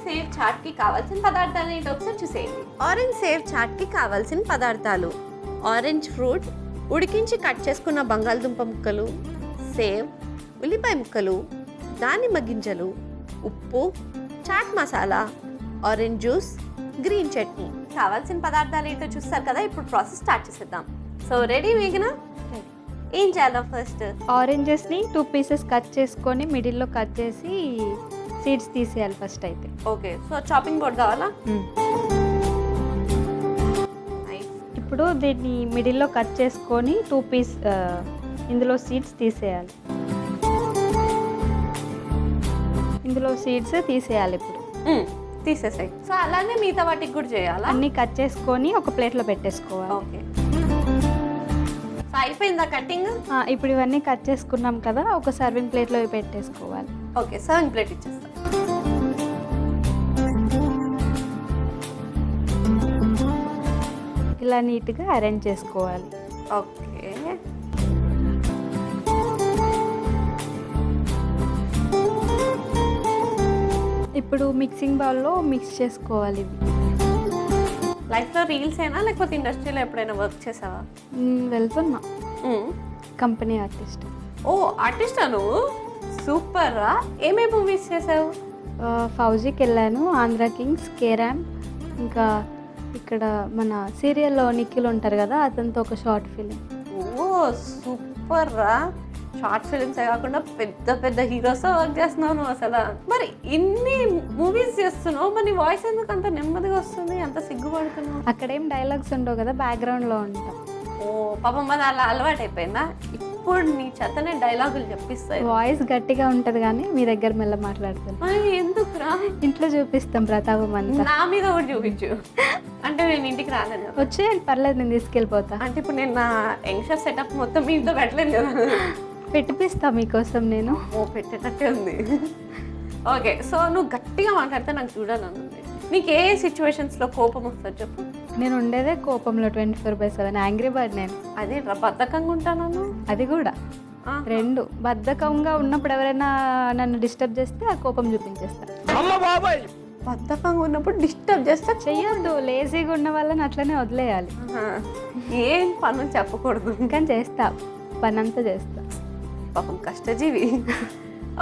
Save చాట్కి కావాల్సిన పదార్థాలు ఏంటో ఒకసారి చూసేయండి. ఆరెంజ్ సేవ్ చాట్కి కావాల్సిన పదార్థాలు: ఆరెంజ్ ఫ్రూట్, ఉడికించి కట్ చేసుకున్న బంగాళదుంప ముక్కలు, సేవ్, ఉల్లిపాయ ముక్కలు, దానిమ్మ గింజలు, ఉప్పు, chaat masala, orange juice, green chutney. కావాల్సిన పదార్థాలు ఏంటో చూస్తారు కదా, ఇప్పుడు ప్రాసెస్ స్టార్ట్ చేసేద్దాం. సో రెడీ మేఘనా? ఏం చేయాలో ఫస్ట్? ఆరెంజెస్ని 2 పీసెస్ కట్ చేసుకొని మిడిల్లో కట్ చేసి సీడ్స్ తీసేయాలి ఫస్ట్ అయితే. ఓకే, సో చాపింగ్ బోర్డ్ కావాలా? ఇప్పుడు దీన్ని మిడిల్లో కట్ చేసుకొని 2 పీస్ ఇందులో సీడ్స్ తీసేయాలి. ఇందులో సీడ్స్ తీసేయాలి ఇప్పుడు. తీసేసాయి. సో అలానే మిగతా వాటికి కూడా చేయాలా? అన్నీ కట్ చేసుకొని ఒక ప్లేట్లో పెట్టేసుకోవాలి. ఓకే, సో అయిపోయిందా కటింగ్? ఇప్పుడు ఇవన్నీ కట్ చేసుకున్నాం కదా, ఒక సర్వింగ్ ప్లేట్లో పెట్టేసుకోవాలి. ఓకే, సర్వింగ్ ప్లేట్ ఇచ్చేస్తా. ఇలా నీట్గా అరేంజ్ చేసుకోవాలి. ఓకే, ఇప్పుడు మిక్సింగ్ బౌల్లో మిక్స్ చేసుకోవాలి. లైఫ్లో రీల్స్ అయినా లేకపోతే ఇండస్ట్రీలో ఎప్పుడైనా వర్క్ చేసావా? వెళ్తున్నా, కంపెనీ ఆర్టిస్ట్. ఓ, ఆర్టిస్టా నువ్వు? సూపర్ రా. ఏమేమి మూవీస్ చేసావు? ఫౌజీకి వెళ్ళాను, ఆంధ్ర కింగ్స్, కేరామ్, ఇంకా ఇక్కడ మన సీరియల్లో నిఖిల్ ఉంటారు కదా, అతనితో ఒక షార్ట్ ఫిలిం. ఓ సూపర్ రా. షార్ట్ ఫిలిమ్సే కాకుండా పెద్ద పెద్ద హీరోస్తో వర్క్ చేస్తున్నావు నువ్వు అసలు. మరి ఇన్ని మూవీస్ చేస్తున్నావు, మరి నీ వాయిస్ ఎందుకు అంత నెమ్మదిగా వస్తుంది, అంత సిగ్గుపడుతున్నావు? అక్కడేం డైలాగ్స్ ఉండవు కదా, బ్యాక్గ్రౌండ్లో ఉంటాం. ఓ పాపం, మరి అలా అలవాటు అయిపోయిందా? ఇప్పుడు నీ చేతనే డైలాగులు చెప్పిస్తాయి. వాయిస్ గట్టిగా ఉంటుంది కానీ మీ దగ్గర మెల్ల మాట్లాడుతున్నా. ఎందుకురా? ఇంట్లో చూపిస్తాం ప్రతాపం అంతా. నా మీద కూడా చూపించు. అంటే నేను ఇంటికి రాలేను. వచ్చేయండి, పర్లేదు, నేను తీసుకెళ్ళిపోతా. అంటే ఇప్పుడు నేను నా యంగ్స్టర్ సెటప్ మొత్తం మీ ఇంట్లో పెట్టలేను కదా. పెట్టిపిస్తా మీకోసం నేను. ఓ, పెట్టేటట్టే ఉంది. ఓకే, సో నువ్వు గట్టిగా మాట్లాడితే నాకు చూడాలని ఉంది. నీకు ఏ సిచ్యువేషన్స్లో కోపం వస్తుంది చెప్పు? నేను ఉండేదే కోపంలో 24/7, యాంగ్రీ బర్డ్ నేను. అదే బద్ధకంగా ఉంటాను. అది కూడా రెండు. బద్ధకంగా ఉన్నప్పుడు ఎవరైనా నన్ను డిస్టర్బ్ చేస్తే ఆ కోపం చూపించేస్తా. బద్ధకంగా ఉన్నప్పుడు డిస్టర్బ్ చేస్తే చెయ్యొద్దు. లేజీగా ఉన్న వాళ్ళని అట్లనే వదిలేయాలి. ఏం పనులు చెప్పకూడదు. ఇంకా చేస్తా, పని అంతా చేస్తా. పాపం కష్టజీవి.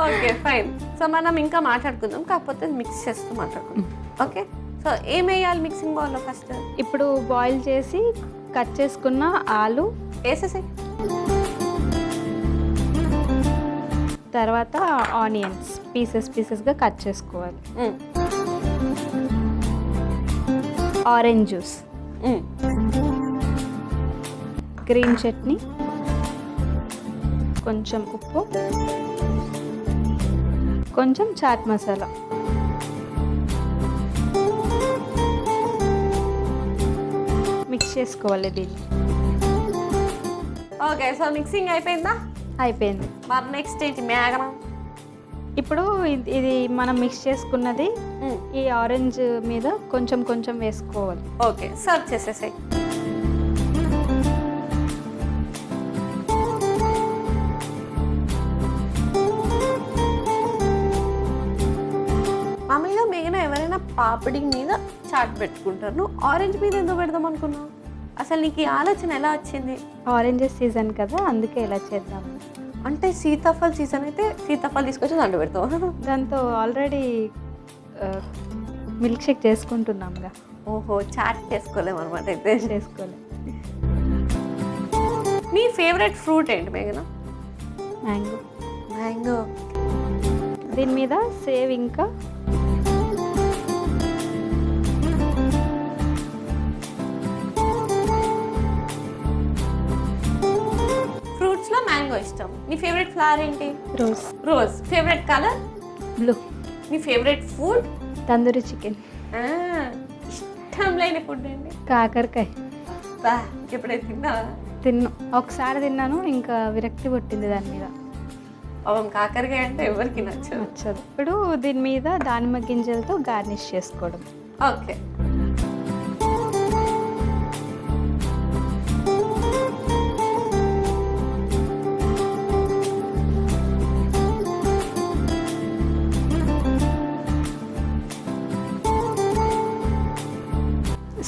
Okay fine. సో మనం ఇంకా మాట్లాడుకుందాం, కాకపోతే మిక్స్ చేస్తూ మాట్లాడుకుందాం. ఓకే, సో ఏం వేయాలి మిక్సింగ్ బౌల్లో ఫస్ట్? ఇప్పుడు బాయిల్ చేసి కట్ చేసుకున్న ఆలు వేసేసాయి. తర్వాత ఆనియన్స్ పీసెస్గా కట్ చేసుకోవాలి. ఆరెంజ్ జ్యూస్, గ్రీన్ చట్నీ, కొంచెం ఉప్పు, కొంచెం చాట్ మసాలా, మిక్స్ చేసుకోవాలి దీన్ని. ఓకే, సో మిక్సింగ్ అయిపోయిందా? అయిపోయింది. మరి నెక్స్ట్ ఏంటి? మేఘన. ఇప్పుడు ఇది మనం మిక్స్ చేసుకున్నది ఈ ఆరెంజ్ మీద కొంచెం కొంచెం వేసుకోవాలి. ఓకే, సర్వ్ చేసేసాయి. మామూలుగా మేఘన ఎవరైనా పాపిడి మీద చాట్ పెట్టుకుంటారు, నువ్వు ఆరెంజ్ మీద ఎందుకు పెడదాం అనుకున్నావు? అసలు నీకు ఈ ఆలోచన ఎలా వచ్చింది? ఆరెంజెస్ సీజన్ కదా, అందుకే ఇలా చేద్దాం. అంటే సీతాఫల్ సీజన్ అయితే సీతాఫల్ తీసుకొచ్చి దాంట్లో పెడతావు? దాంతో ఆల్రెడీ మిల్క్ షేక్ చేసుకుంటున్నాంగా. ఓహో, చాట్ చేసుకోలేము అనమాట. అయితే చేసుకోలేదు. నీ ఫేవరెట్ ఫ్రూట్ ఏంటి మేఘన? మ్యాంగో. మ్యాంగో. దీని మీద సేవ్, ఇంకా ఫ్రూట్స్లో మ్యాంగో ఇష్టం. నీ ఫేవరెట్ ఫ్లవర్ ఏంటి? Rose. Rose. Favourite colour? Blue. నీ ఫేవరెట్ ఫుడ్? తందూరి చికెన్. ఇష్టం లేని ఫుడ్ ఏంటి? కాకరకాయ. ఎప్పుడైతే తిన్నా, ఒకసారి తిన్నాను, ఇంకా విరక్తి పుట్టింది దాని మీద. కాకరకాయ అంటే ఎవరికి నచ్చదు. ఇప్పుడు దీని మీద దానిమ్మ గింజలతో గార్నిష్ చేసుకోవడం. ఓకే,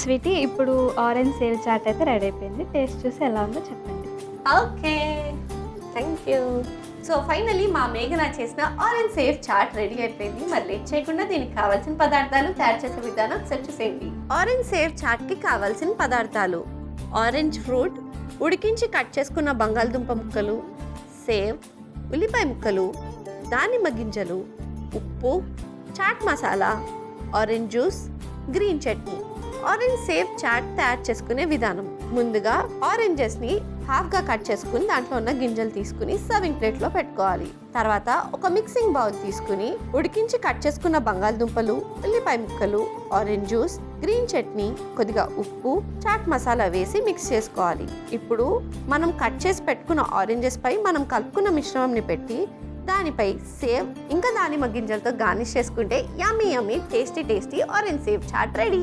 స్వీటీ, ఇప్పుడు ఆరెంజ్ సేవ్ చాట్ అయితే రెడీ అయిపోయింది. టేస్ట్ చూసి ఎలా ఉందో చెప్పండి. Okay, thank you. So finally మా మేఘన చేసిన ఆరెంజ్ సేఫ్ చాట్ రెడీ అయిపోయింది. మరి లేట్ చేయకుండా దీనికి కావాల్సిన పదార్థాలు, తయారు చేసే విధానం ఒకసారి చూసేయండి. ఆరెంజ్ సేఫ్ చాట్కి కావాల్సిన పదార్థాలు: ఆరెంజ్ ఫ్రూట్, ఉడికించి కట్ చేసుకున్న బంగాళదుంప ముక్కలు, సేవ్, ఉల్లిపాయ ముక్కలు, దానిమ్మ గింజలు, ఉప్పు, chaat masala, orange juice, green chutney. Orange సేఫ్ చాట్ తయారు చేసుకునే విధానం: ముందుగా ఆరెంజెస్ని హాఫ్గా కట్ చేసుకుని దాంట్లో ఉన్న గింజలు తీసుకుని సర్వింగ్ ప్లేట్లో పెట్టుకోవాలి. తర్వాత ఒక మిక్సింగ్ బౌల్ తీసుకుని ఉడికించి కట్ చేసుకున్న బంగాళదుంపలు, ఉల్లిపాయ ముక్కలు, ఆరెంజ్ జ్యూస్, గ్రీన్ చట్నీ, కొద్దిగా ఉప్పు, చాట్ మసాలా వేసి మిక్స్ చేసుకోవాలి. ఇప్పుడు మనం కట్ చేసి పెట్టుకున్న ఆరెంజెస్ పై మనం కలుపుకున్న మిశ్రమంని పెట్టి దానిపై సేవ్ ఇంకా దానిమ్మ గింజలతో గార్నిష్ చేసుకుంటే yummy yummy tasty orange sev chaat ready.